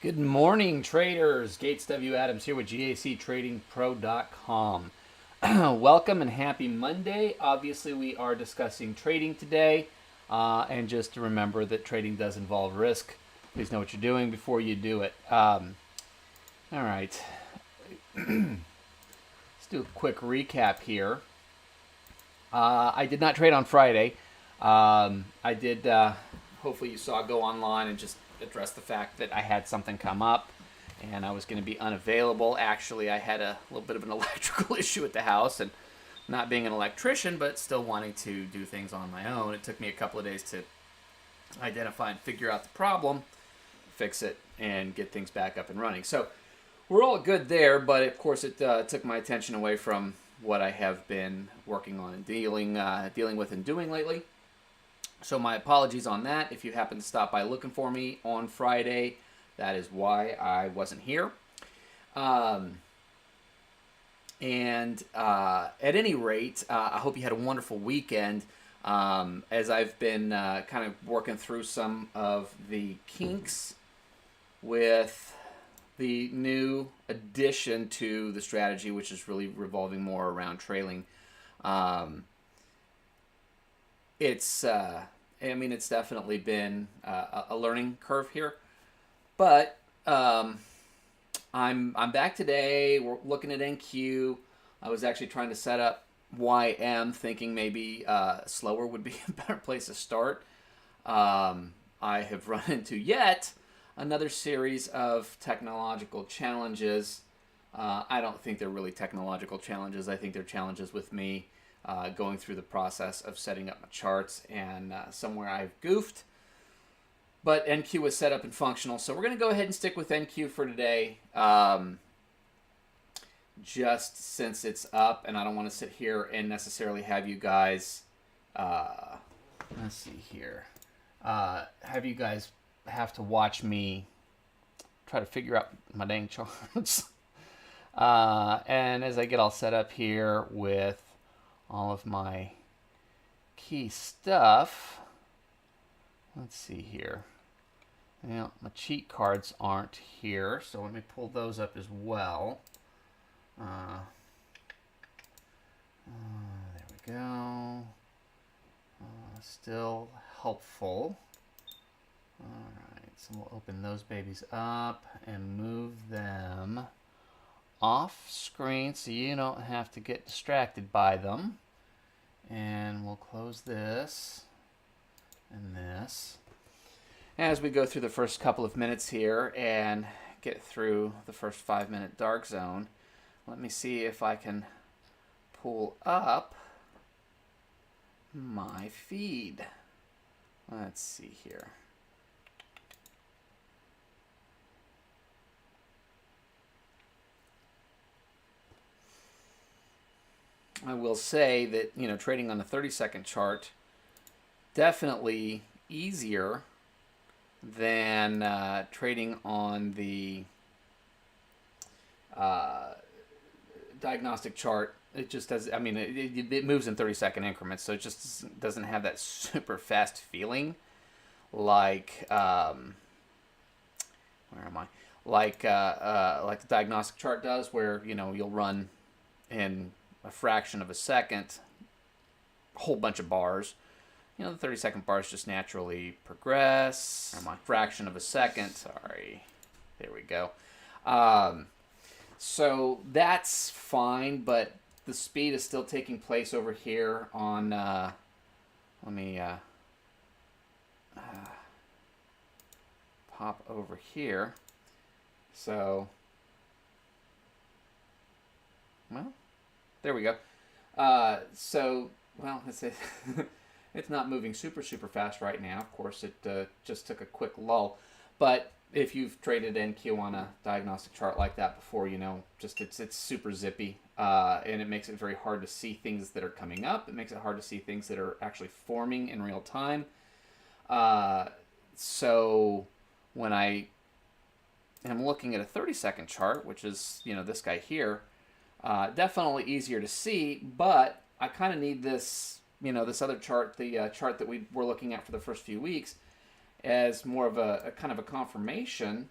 Good morning, traders. Gates W. Adams here with GACTradingPro.com. Welcome and happy Monday. Obviously, we are discussing trading today. And just to remember that trading does involve risk. Please know what you're doing before you do it. All right. Let's do a quick recap here. I did not trade on Friday. I did, hopefully you saw, go online and just address the fact that I had something come up and I was going to be unavailable. Actually, I had a little bit of an electrical issue at the house, and not being an electrician, but still wanting to do things on my own, it took me a couple of days to identify and figure out the problem, fix it, and get things back up and running. So we're all good there, but of course it took my attention away from what I have been working on and dealing with and doing lately. So my apologies on that. If you happen to stop by looking for me on Friday, that is why I wasn't here. At any rate, I hope you had a wonderful weekend. As I've been kind of working through some of the kinks with the new addition to the strategy, which is really revolving more around trailing. It's definitely been a learning curve here, but I'm back today. We're looking at NQ. I was actually trying to set up YM, thinking maybe slower would be a better place to start. I have run into yet another series of technological challenges. I don't think they're really technological challenges. I think they're challenges with me going through the process of setting up my charts, and somewhere I've goofed. But NQ was set up and functional, so we're going to go ahead and stick with NQ for today, just since it's up, and I don't want to sit here and necessarily have you guys, let's see here, have you guys have to watch me try to figure out my dang charts. And as I get all set up here with all of my key stuff, let's see here. Now, my cheat cards aren't here, so let me pull those up as well. There we go. Still helpful. Alright, so we'll open those babies up and move them off screen so you don't have to get distracted by them. And we'll close this and this. As we go through the first couple of minutes here and get through the first 5-minute dark zone, let me see if I can pull up my feed. Let's see here. I will say that, trading on the 30-second chart, definitely easier than trading on the diagnostic chart. It just does. It moves in 30-second increments, so it just doesn't have that super fast feeling like where am I? Like the diagnostic chart does, where you'll run in a fraction of a second, a whole bunch of bars. The 30-second bars just naturally progress. Or my fraction of a second. Sorry. There we go. So that's fine, but the speed is still taking place over here on, let me pop over here. So, well, there we go. It's not moving super fast right now. Of course, it just took a quick lull. But if you've traded NQ on a diagnostic chart like that before, it's super zippy, and it makes it very hard to see things that are coming up. It makes it hard to see things that are actually forming in real time. So when I am looking at a 30-second chart, which is this guy here, definitely easier to see, but I kind of need this, this other chart, the chart that we were looking at for the first few weeks, as more of a kind of a confirmation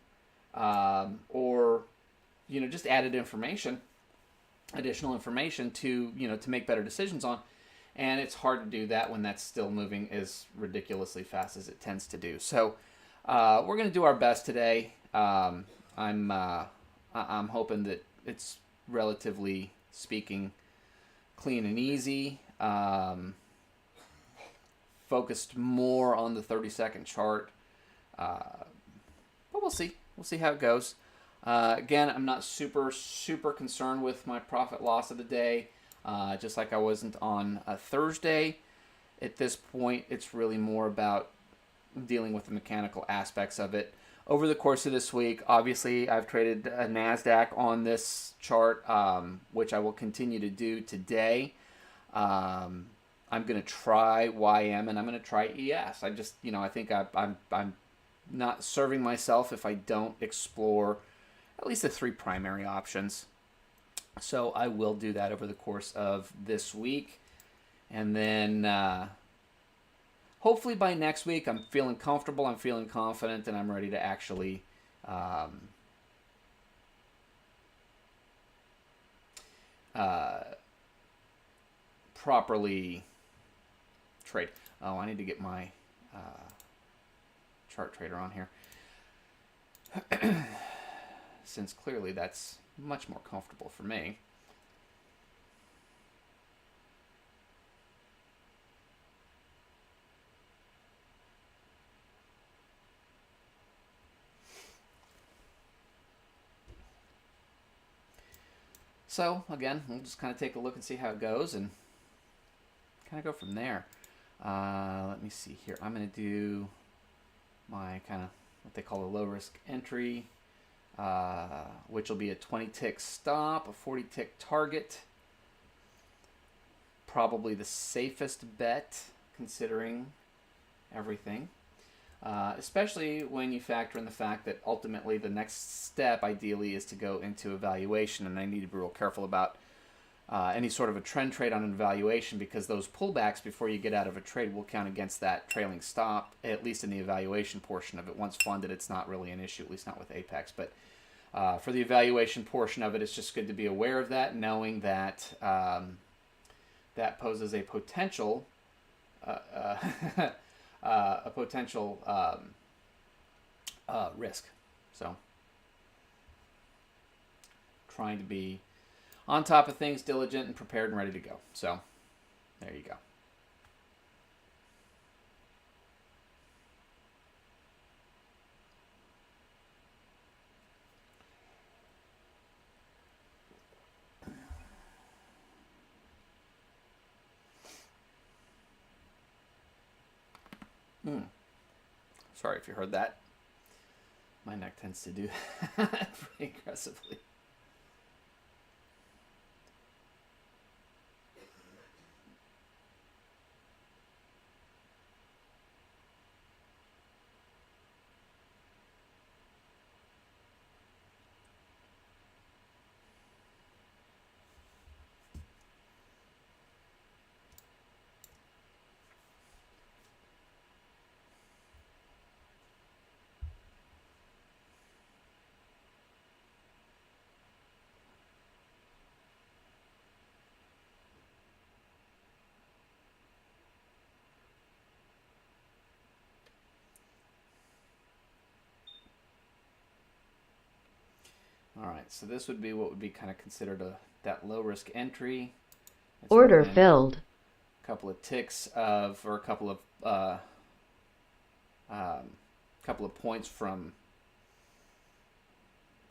or just added additional information to to make better decisions on. And it's hard to do that when that's still moving as ridiculously fast as it tends to do. So we're going to do our best today. I'm hoping that it's relatively speaking clean and easy. Focused more on the 30-second chart, but we'll see. We'll see how it goes. Again, I'm not super concerned with my profit loss of the day. Just like I wasn't on a Thursday. At this point, it's really more about dealing with the mechanical aspects of it. Over the course of this week, obviously, I've traded a NASDAQ on this chart, which I will continue to do today. I'm going to try YM and I'm going to try ES. I think I'm not serving myself if I don't explore at least the 3 primary options. So I will do that over the course of this week. And then hopefully by next week, I'm feeling comfortable, I'm feeling confident, and I'm ready to actually properly trade. Oh, I need to get my chart trader on here. Since clearly that's much more comfortable for me. So again, we'll just kind of take a look and see how it goes and kind of go from there. Let me see here. I'm going to do my kind of what they call a low risk entry, which will be a 20 tick stop, a 40 tick target. Probably the safest bet considering everything, especially when you factor in the fact that ultimately the next step ideally is to go into evaluation, and I need to be real careful about any sort of a trend trade on an evaluation, because those pullbacks before you get out of a trade will count against that trailing stop, at least in the evaluation portion of it. Once funded, it's not really an issue, at least not with Apex. But for the evaluation portion of it, it's just good to be aware of that, knowing that that poses a potential risk. So trying to be on top of things, diligent and prepared and ready to go. So there you go. Sorry if you heard that. My neck tends to do that pretty aggressively. All right, so this would be what would be kind of considered that low risk entry. It's order filled. A couple of ticks of, or a couple of points from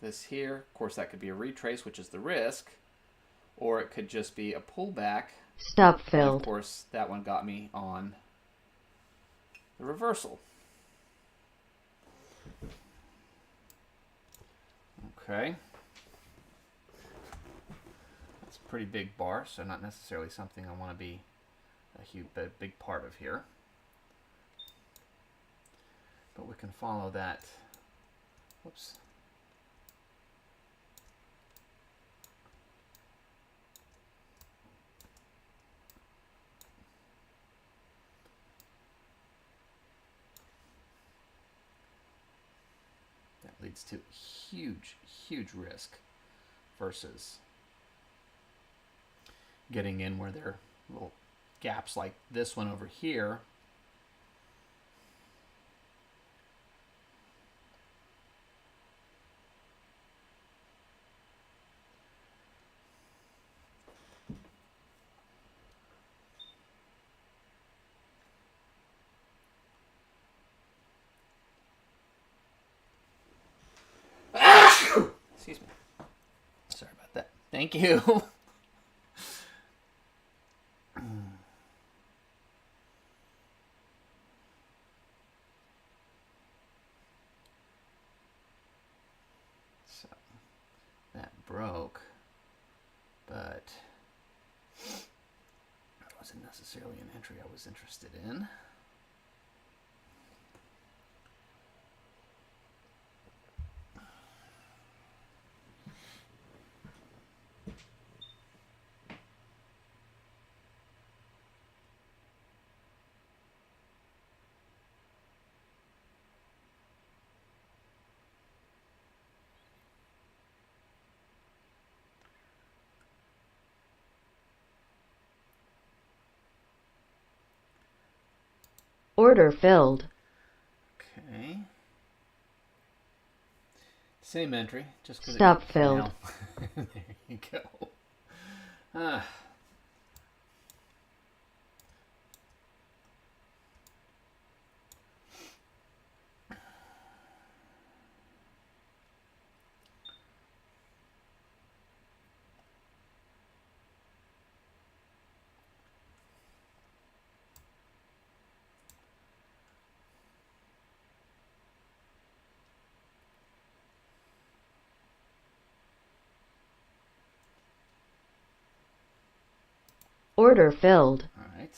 this here. Of course, that could be a retrace, which is the risk, or it could just be a pullback. Stop filled. And of course, that one got me on the reversal. Okay. That's a pretty big bar, so not necessarily something I want to be a big part of here. But we can follow that. Whoops. leads to huge, huge risk versus getting in where there are little gaps like this one over here. Excuse me. Sorry about that. Thank you. So that broke, but it wasn't necessarily an entry I was interested in. Order filled. Okay. Same entry, just because Stop filled. There you go. Ah. Order filled. All right.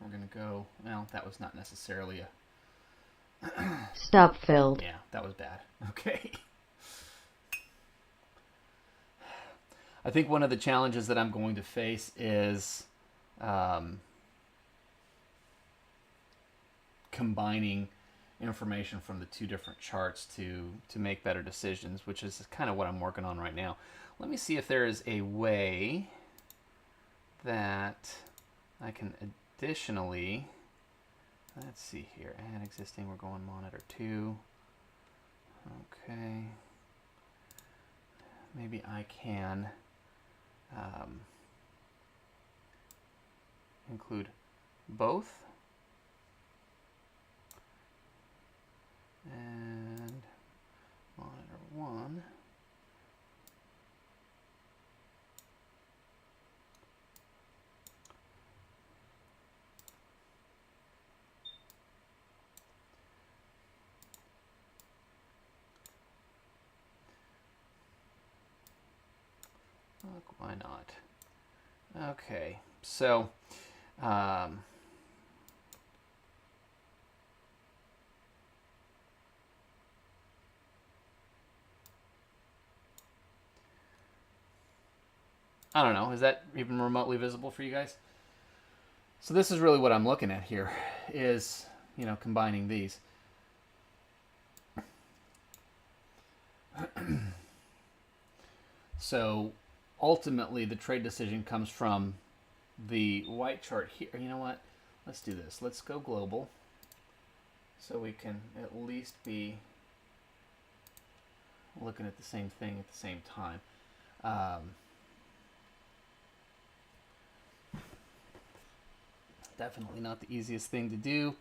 We're going to go, well, that was not necessarily a... Stop filled. Yeah, that was bad. Okay. I think one of the challenges that I'm going to face is combining information from the two different charts to make better decisions, which is kind of what I'm working on right now. Let me see if there is a way that I can additionally, let's see here, add existing, we're going monitor 2. Okay. Maybe I can include both. And monitor 1. Look, why not? Okay, so I don't know, is that even remotely visible for you guys? So this is really what I'm looking at here, is, you know, combining these. So ultimately the trade decision comes from the white chart here. You know what? Let's do this. Let's go global so we can at least be looking at the same thing at the same time. Definitely not the easiest thing to do,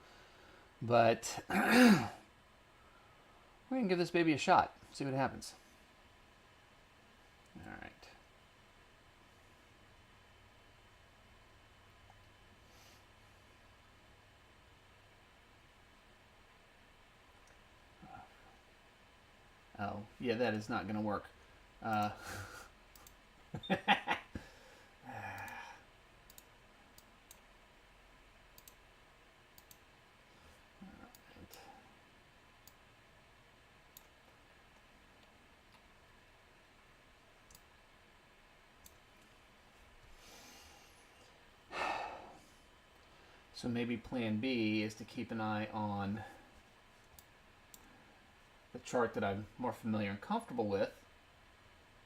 but we're going to give this baby a shot, see what happens. All right. Oh, yeah, that is not going to work. So maybe plan B is to keep an eye on the chart that I'm more familiar and comfortable with,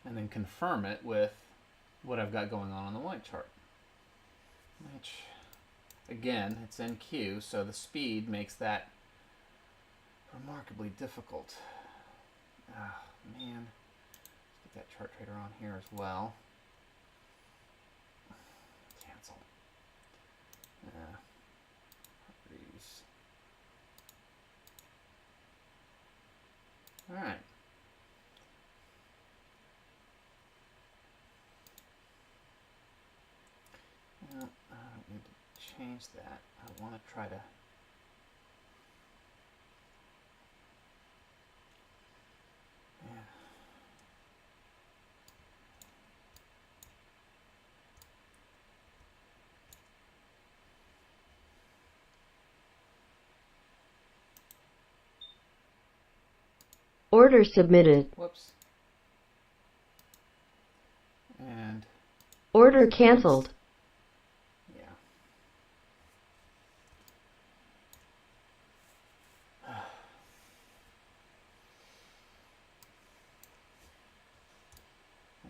and then confirm it with what I've got going on the white chart. Which, again, it's NQ, so the speed makes that remarkably difficult. Oh, man. Let's get that chart trader on here as well. Cancel. Properties. All right. Well, I don't need to change that. I want to try to... Yeah. Order submitted. Whoops. And... Order canceled. Yeah.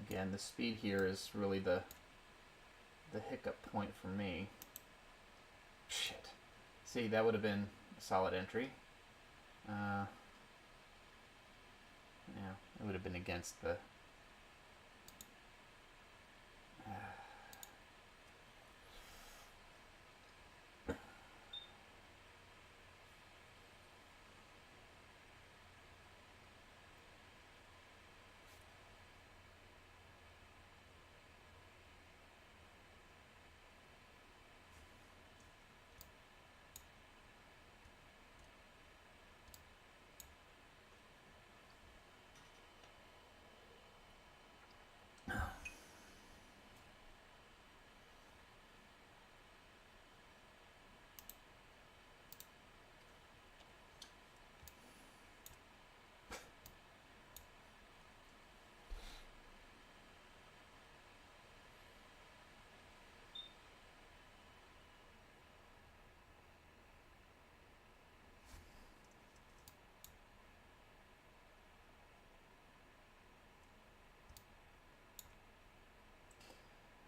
Again, the speed here is really the hiccup point for me. Shit. See, that would have been a solid entry. Yeah, it would have been against the...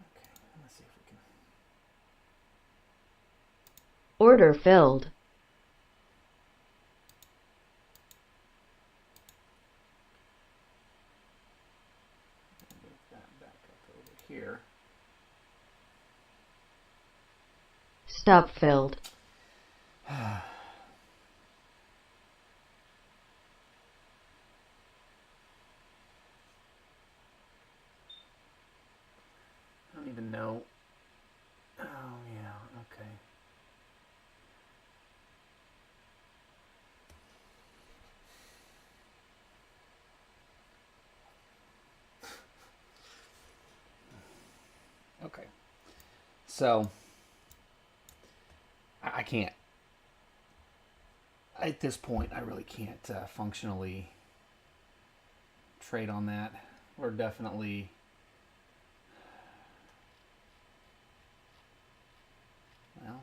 Okay, let's see if we can... Order filled. move that back up over here. Stop filled. I don't even know. Oh, yeah, okay. Okay. So, I can't. At this point, I really can't functionally trade on that. We're definitely... Well...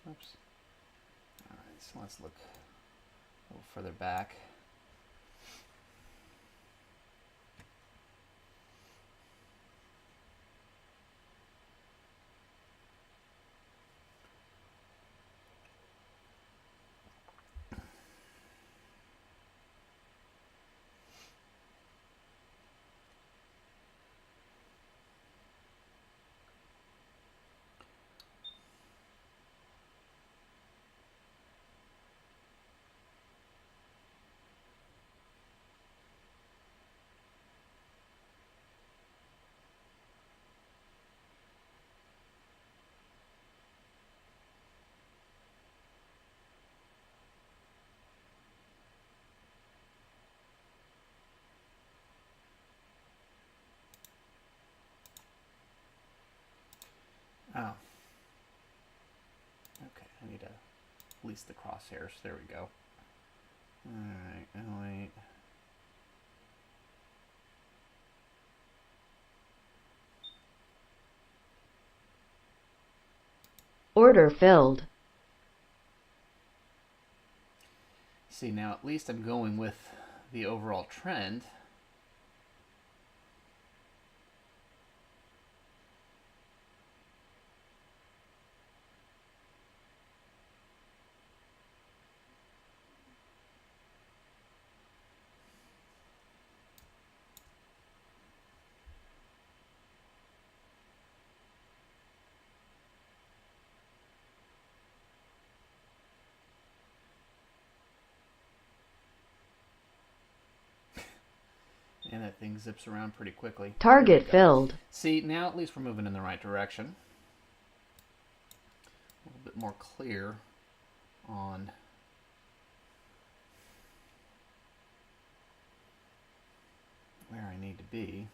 Oops. All right, so let's look a little further back. Oh. Okay, I need to at least the crosshairs. There we go. Alright, oh wait. Order filled. See, now at least I'm going with the overall trend. And that thing zips around pretty quickly. Target filled. See, now at least we're moving in the right direction. A little bit more clear on where I need to be.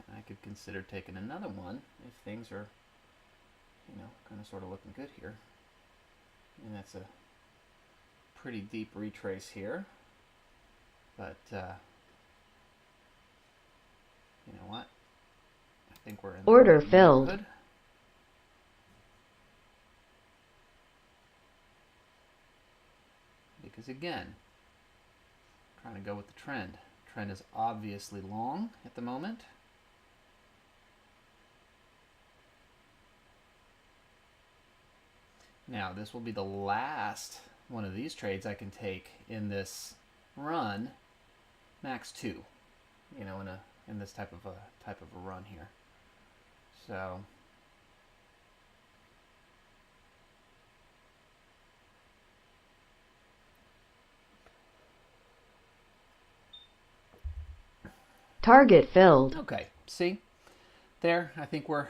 And I could consider taking another one if things are, you know, kind of sort of looking good here. And that's a pretty deep retrace here. But, you know what? I think we're in the Order right filled. neighborhood. Because again, trying to go with the trend. Trend is obviously long at the moment. Now, this will be the last one of these trades I can take in this run, max 2. You know, in this type of a run here. So Target filled. okay, see? There, I think we're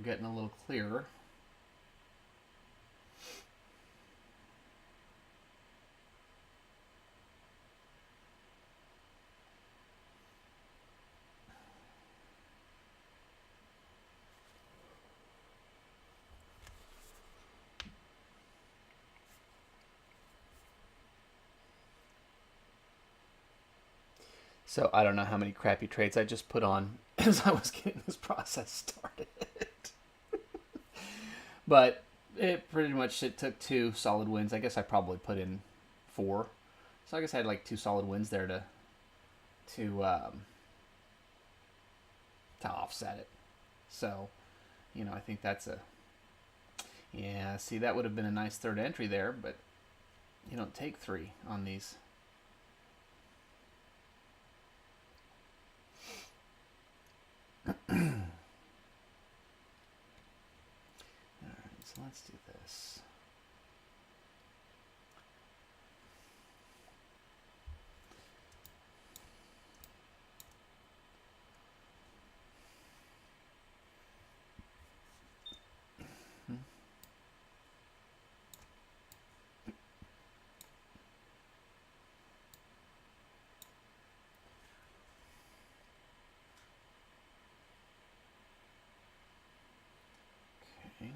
getting a little clearer. So I don't know how many crappy trades I just put on as I was getting this process started. But it pretty much, it took 2 solid wins. I guess I probably put in 4. So I guess I had like 2 solid wins there to offset it. So, you know, I think that's yeah, see, that would have been a nice third entry there, but you don't take 3 on these. Alright, so let's do this. Okay.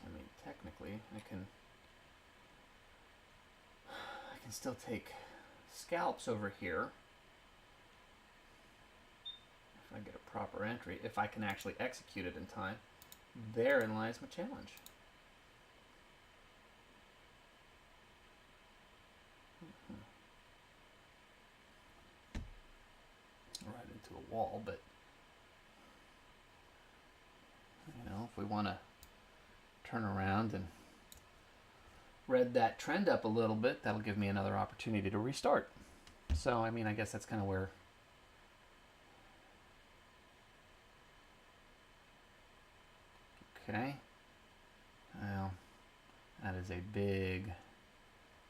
I mean, technically, I can still take scalps over here if I get a proper entry, if I can actually execute it in time. Therein lies my challenge. Right into a wall, but you know, if we want to turn around and read that trend up a little bit, that'll give me another opportunity to restart. So, I mean, I guess that's kind of where okay. Well, that is a big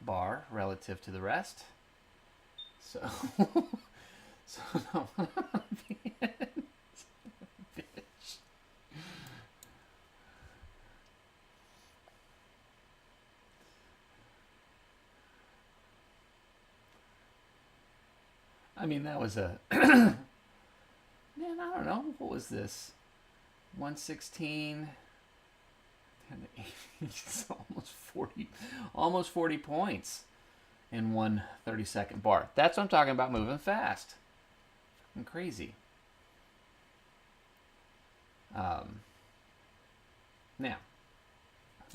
bar relative to the rest. So, so no, bitch. I mean, that was a man. I don't know, what was this? 116. It's almost 40 points in one 30-second bar. That's what I'm talking about, moving fast. Fucking crazy. Now,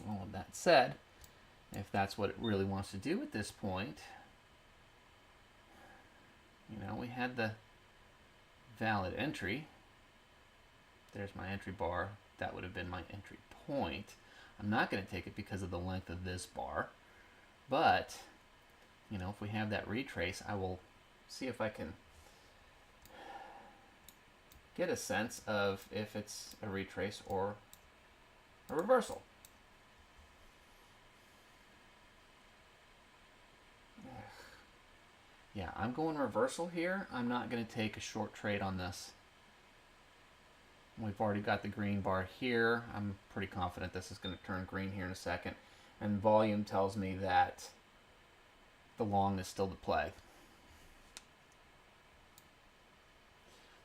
all of that said, if that's what it really wants to do at this point, you know, we had the valid entry. There's my entry bar. That would have been my entry point. I'm not going to take it because of the length of this bar, but you know, if we have that retrace, I will see if I can get a sense of if it's a retrace or a reversal. Yeah, I'm going reversal here. I'm not going to take a short trade on this. We've already got the green bar here. I'm pretty confident this is going to turn green here in a second. And volume tells me that the long is still to play.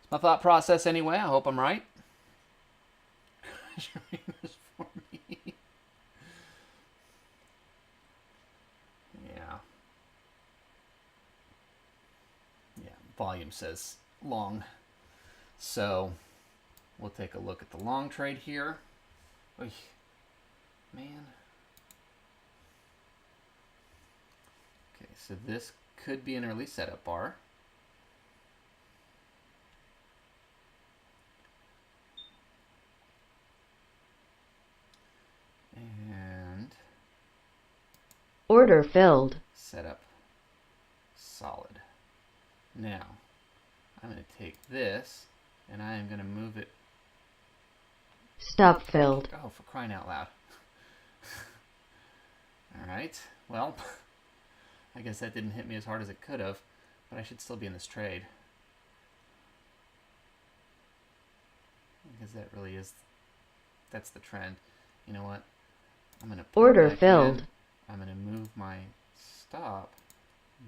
It's my thought process anyway. I hope I'm right. For me. Yeah. Yeah, volume says long. So we'll take a look at the long trade here. Oy, man. Okay, so this could be an early setup bar. And Order filled. setup solid. Now, I'm going to take this and I am going to move it. Stop filled. Oh, for crying out loud. Alright, well, I guess that didn't hit me as hard as it could have, but I should still be in this trade. Because that really is, that's the trend. You know what? I'm going to put Order it back filled. in. I'm going to move my stop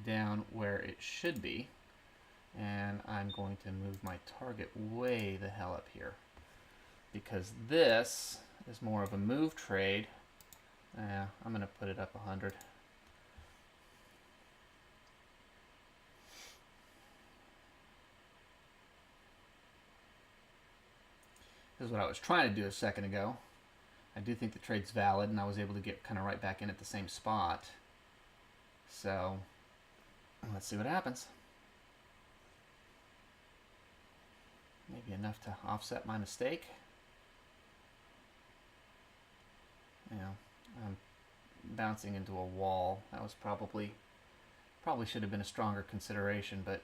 down where it should be. And I'm going to move my target way the hell up here. Because this is more of a move trade. I'm going to put it up 100. This is what I was trying to do a second ago. I do think the trade's valid, and I was able to get kind of right back in at the same spot. So, let's see what happens. Maybe enough to offset my mistake. Yeah, I'm bouncing into a wall. That was probably should have been a stronger consideration, but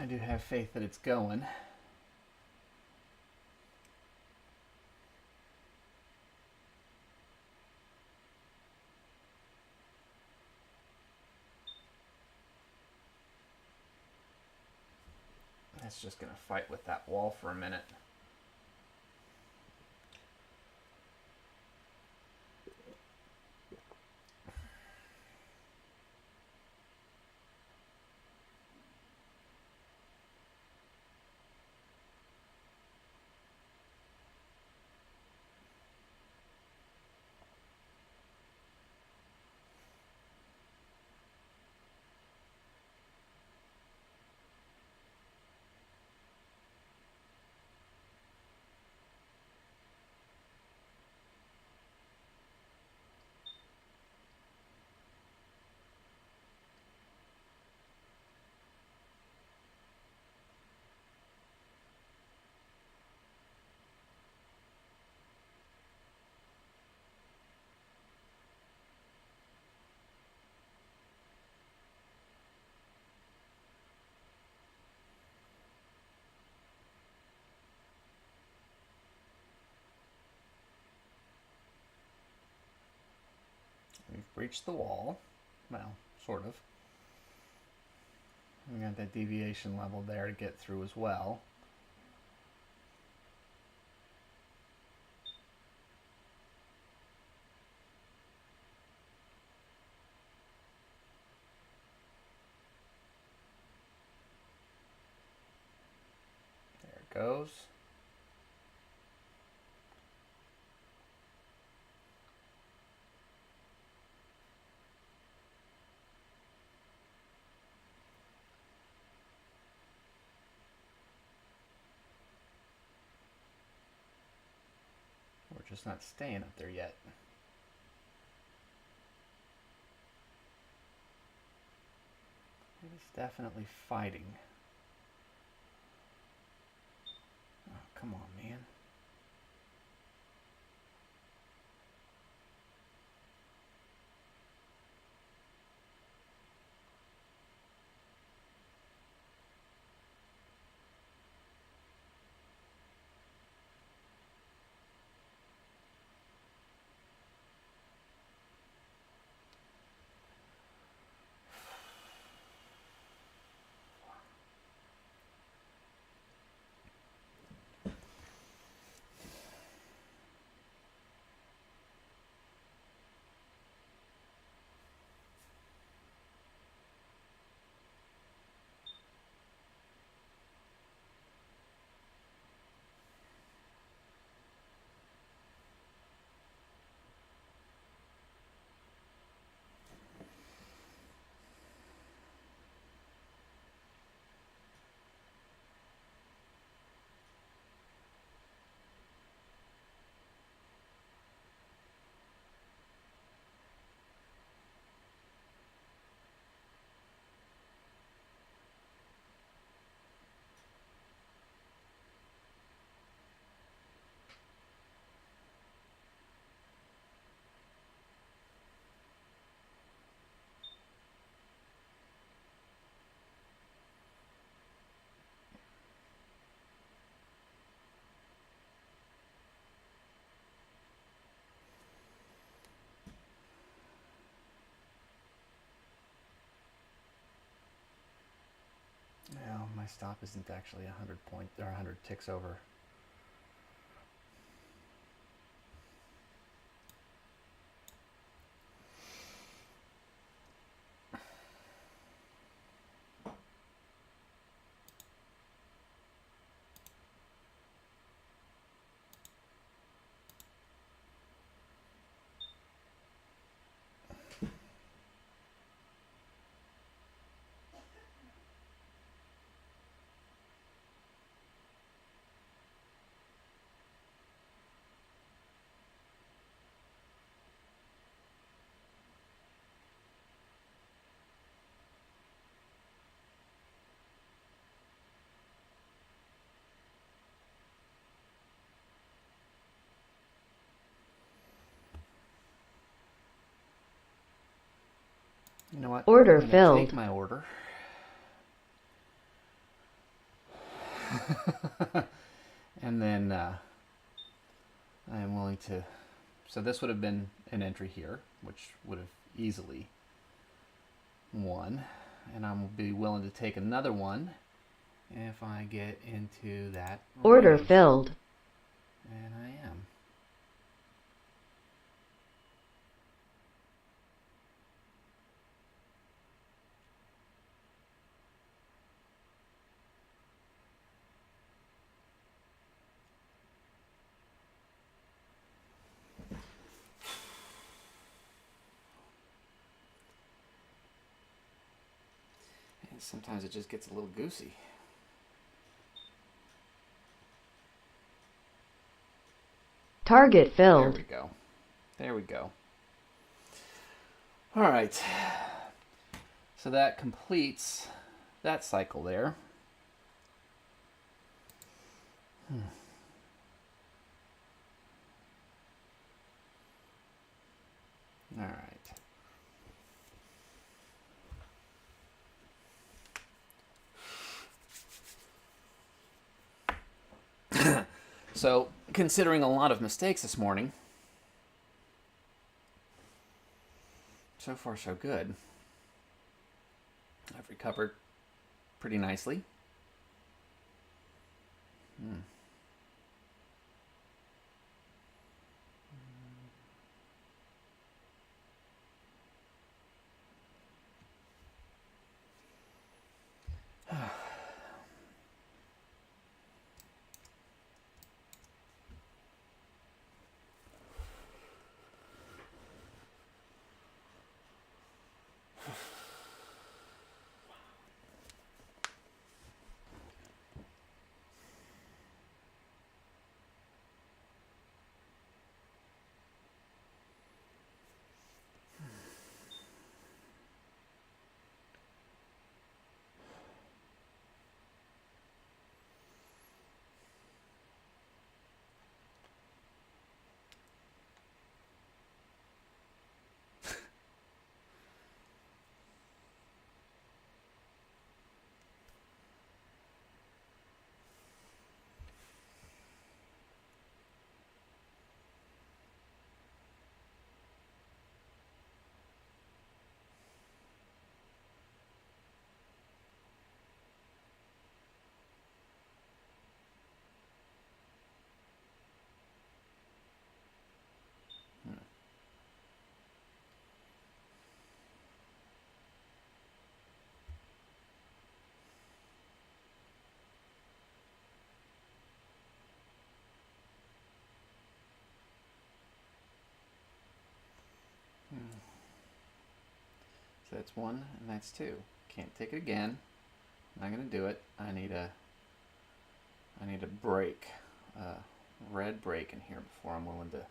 I do have faith that it's going. It's just going to fight with that wall for a minute. We've breached the wall. Well, sort of. We got that deviation level there to get through as well. There it goes. We're just not staying up there yet. It is definitely fighting. Oh, come on, man. Well, my stop isn't actually 100 points or 100 ticks over. You know what? Order I'm gonna filled. Take my order. And then I am willing to. So this would have been an entry here, which would have easily won. And I'm be willing to take another one if I get into that Order range. filled. And I am. And sometimes it just gets a little goosey. Target There filled. we go. There we go. All right. So that completes that cycle there. All right. So, considering a lot of mistakes this morning, So far, so good. I've recovered pretty nicely. So that's 1 and that's 2. Can't take it again. Not gonna do it. I need a break, red break in here before I'm willing to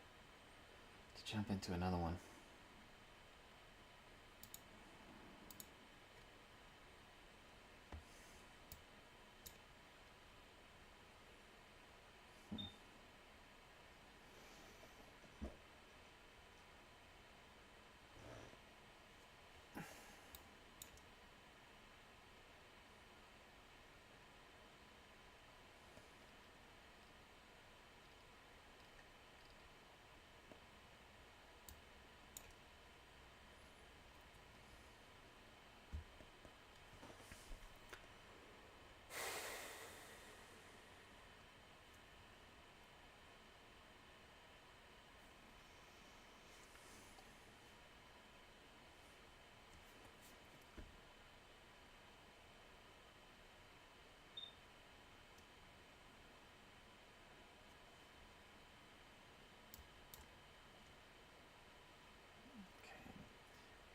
jump into another one.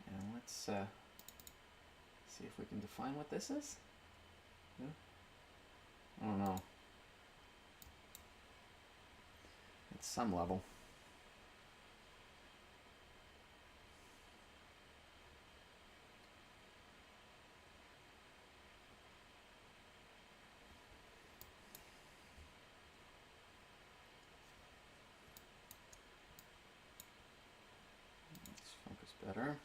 And let's see if we can define what this is. Yeah. I don't know. At some level. Let's focus better.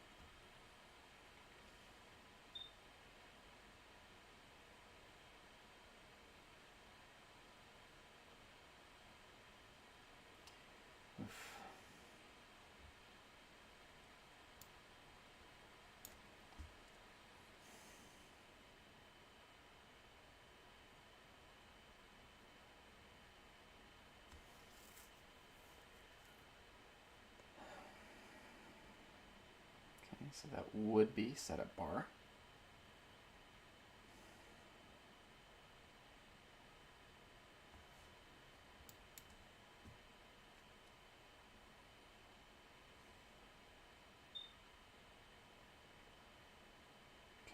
Okay, so that would be setup bar.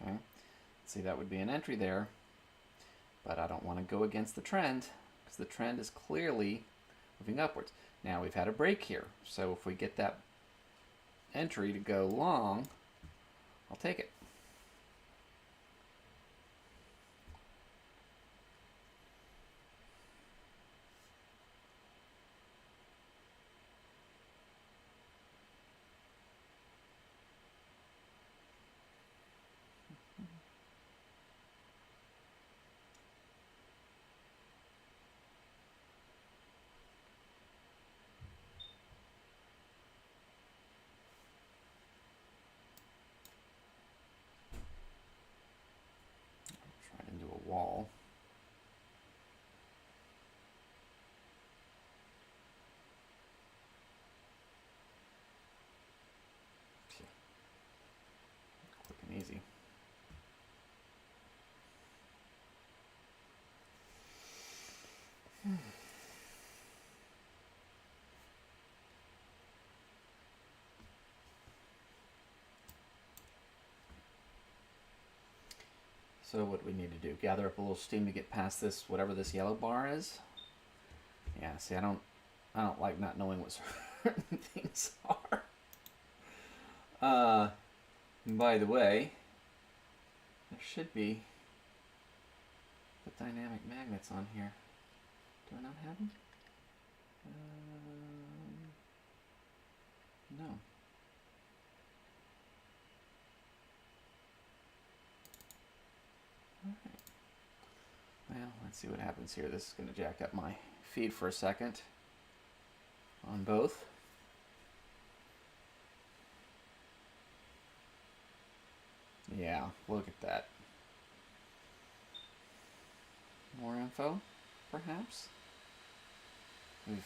Okay, see, that would be an entry there, but I don't want to go against the trend because the trend is clearly moving upwards. Now we've had a break here, so if we get that entry to go long, I'll take it. So what do we need to do? Gather up a little steam to get past this, whatever this yellow bar is. Yeah, see, I don't like not knowing what certain things are. By the way, there should be the dynamic magnets on here. Do I not have them? No. Alright. Well, let's see what happens here. This is going to jack up my feed for a second on both. Yeah, look at that. More info, perhaps? We've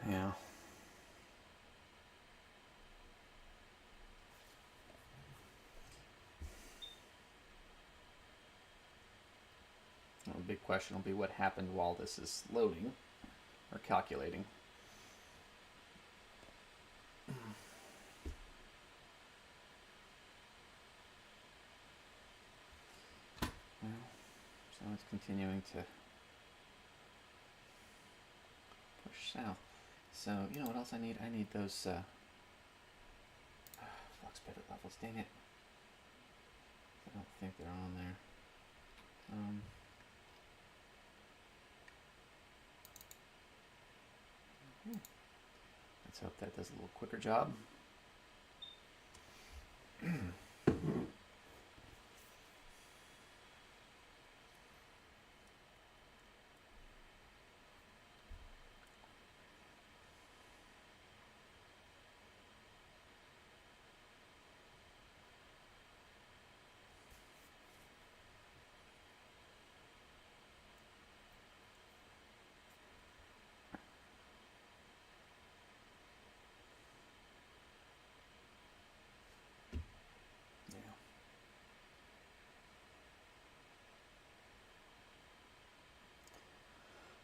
yeah. Well, the big question will be what happened while this is loading or calculating. Well, so it's continuing to push south. So, you know what else I need? I need those flux pivot levels. Dang it. I don't think they're on there. Let's hope that does a little quicker job.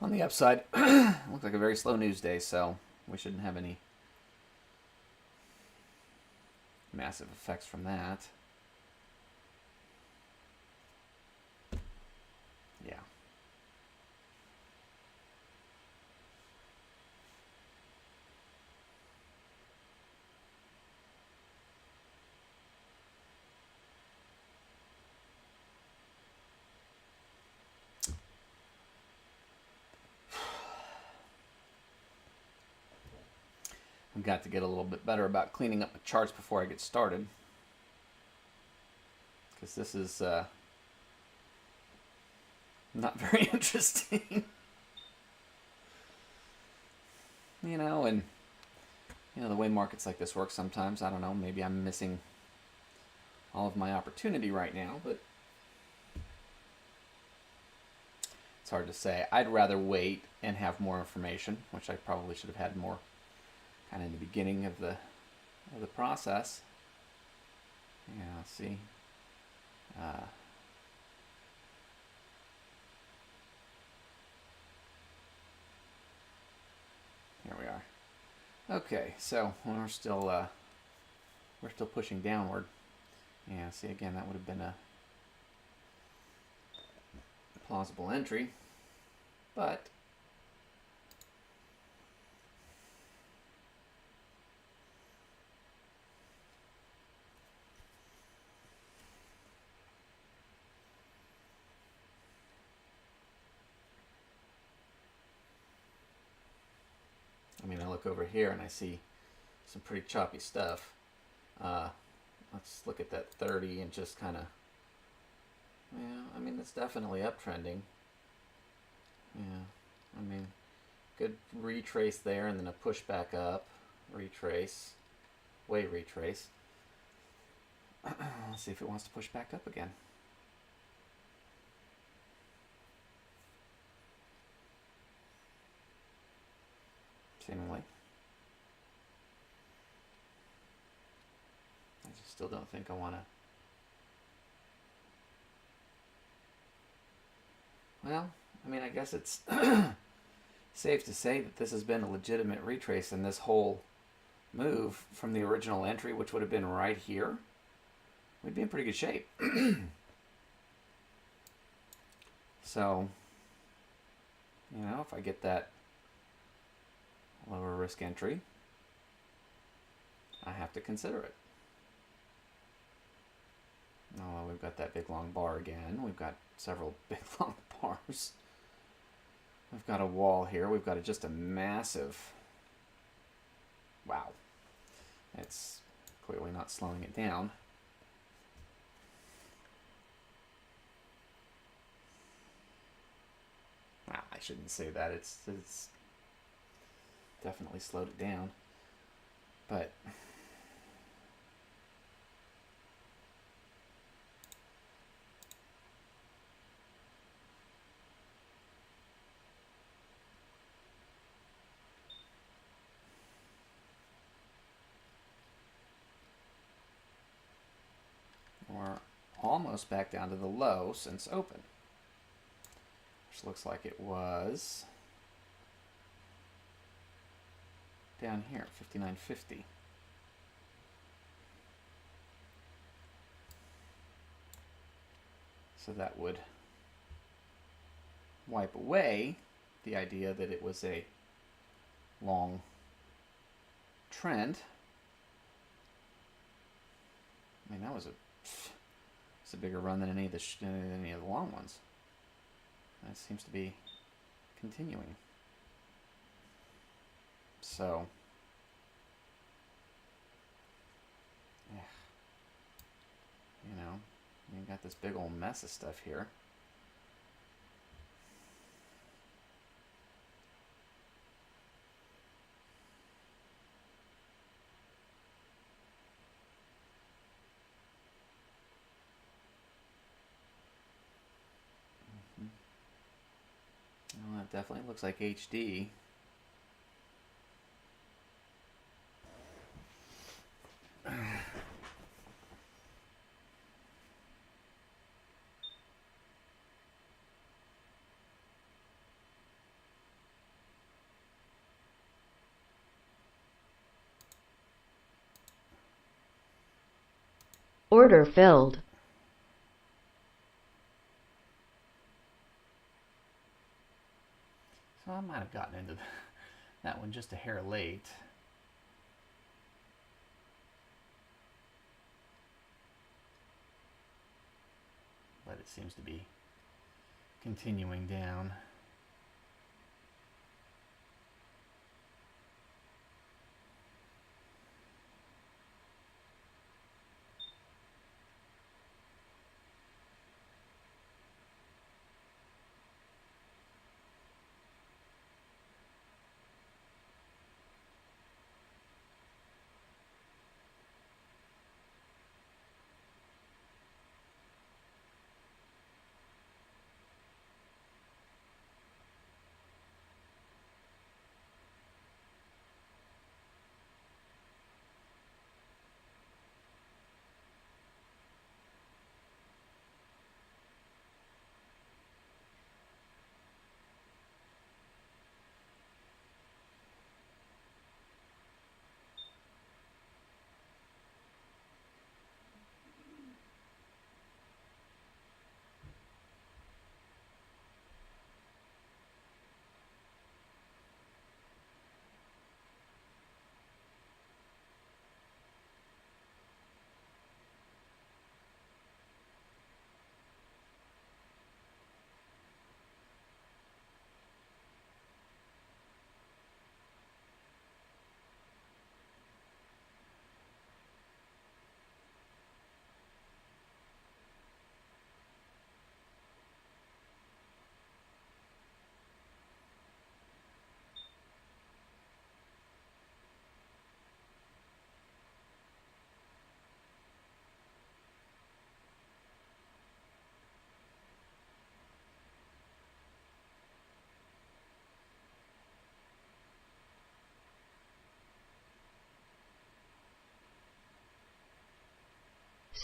On the upside, looks like a very slow news day, so we shouldn't have any massive effects from that. Yeah. I've got to get a little bit better about cleaning up the charts before I get started, because this is not very interesting. You know, and you know the way markets like this work sometimes, I don't know, maybe I'm missing all of my opportunity right now, but it's hard to say. I'd rather wait and have more information, which I probably should have had more kind of in the beginning of the process. Yeah, see. Here we are. Okay, so we're still pushing downward. Yeah, see, again, that would have been a plausible entry, but I mean, I look over here and I see some pretty choppy stuff. Let's look at that 30 and just kind of, yeah, I mean, it's definitely uptrending. Yeah, I mean, good retrace there and then a push back up, retrace, way retrace. Let's see if it wants to push back up again. seemingly. I just still don't think I want to. Well, I mean, I guess it's safe to say that this has been a legitimate retrace, and this whole move from the original entry, which would have been right here, we'd be in pretty good shape. So, you know, if I get that lower risk entry, I have to consider it. Oh, we've got that big long bar again. We've got several big long bars. We've got a wall here. We've got just a massive... Wow. It's clearly not slowing it down. Well, I shouldn't say that. It's definitely slowed it down. But... we're almost back down to the low since open, which looks like it was down here, 59.50. So that would wipe away the idea that it was a long trend. I mean, that was it's a bigger run than any of the long ones. That seems to be continuing. So, yeah, you know, you got this big old mess of stuff here. Well, that definitely looks like HD. Order filled. So I might have gotten into that one just a hair late. But it seems to be continuing down.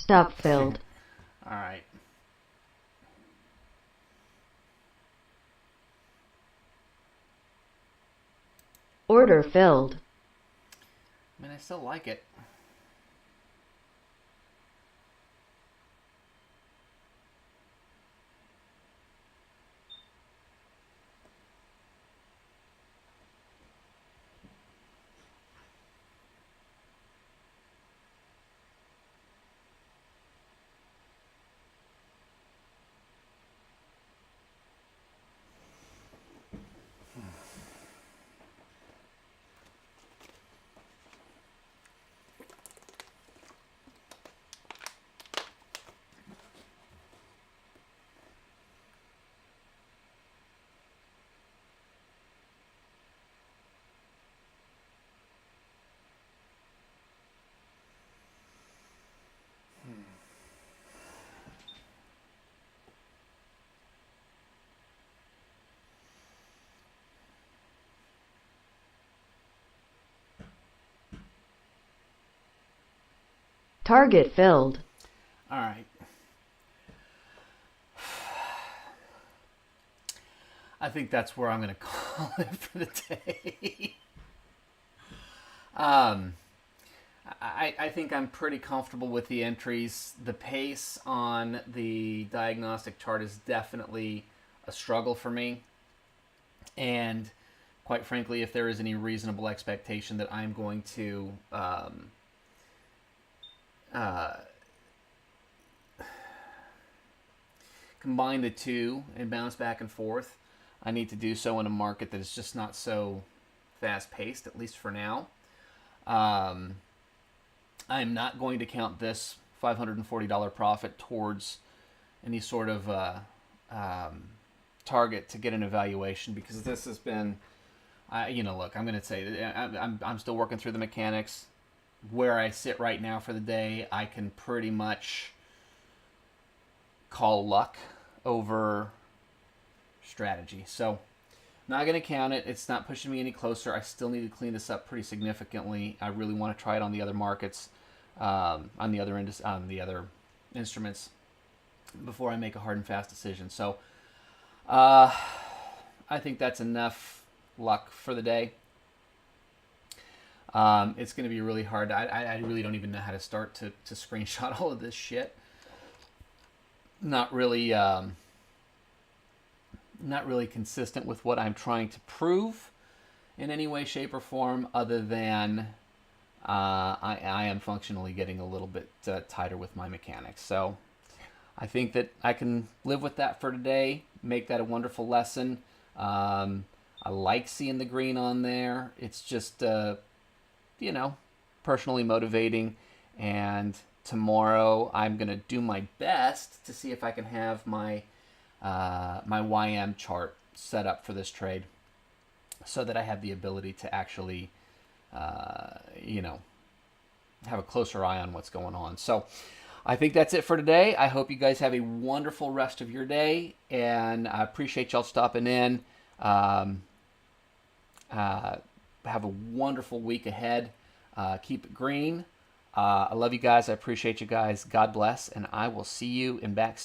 Stop filled. All right. Order filled. I mean, I still like it. Target filled. All right. I think that's where I'm going to call it for the day. I think I'm pretty comfortable with the entries. The pace on the diagnostic chart is definitely a struggle for me. And quite frankly, if there is any reasonable expectation that I'm going to combine the two and bounce back and forth, I need to do so in a market that is just not so fast-paced, at least for now. I'm not going to count this $540 profit towards any sort of target to get an evaluation, because this has been, look, I'm going to say I'm still working through the mechanics. Where I sit right now for the day, I can pretty much call luck over strategy. So not going to count it. It's not pushing me any closer. I still need to clean this up pretty significantly. I really want to try it on the other markets, on the other instruments, before I make a hard and fast decision. So I think that's enough luck for the day. It's going to be really hard. I really don't even know how to start to screenshot all of this shit. Not really consistent with what I'm trying to prove in any way, shape, or form, other than I am functionally getting a little bit tighter with my mechanics. So I think that I can live with that for today, make that a wonderful lesson. I like seeing the green on there. It's just, personally motivating. And tomorrow I'm going to do my best to see if I can have my my YM chart set up for this trade, so that I have the ability to actually, have a closer eye on what's going on. So I think that's it for today. I hope you guys have a wonderful rest of your day, and I appreciate y'all stopping in. Have a wonderful week ahead. Keep it green. I love you guys. I appreciate you guys. God bless, and I will see you in backstage.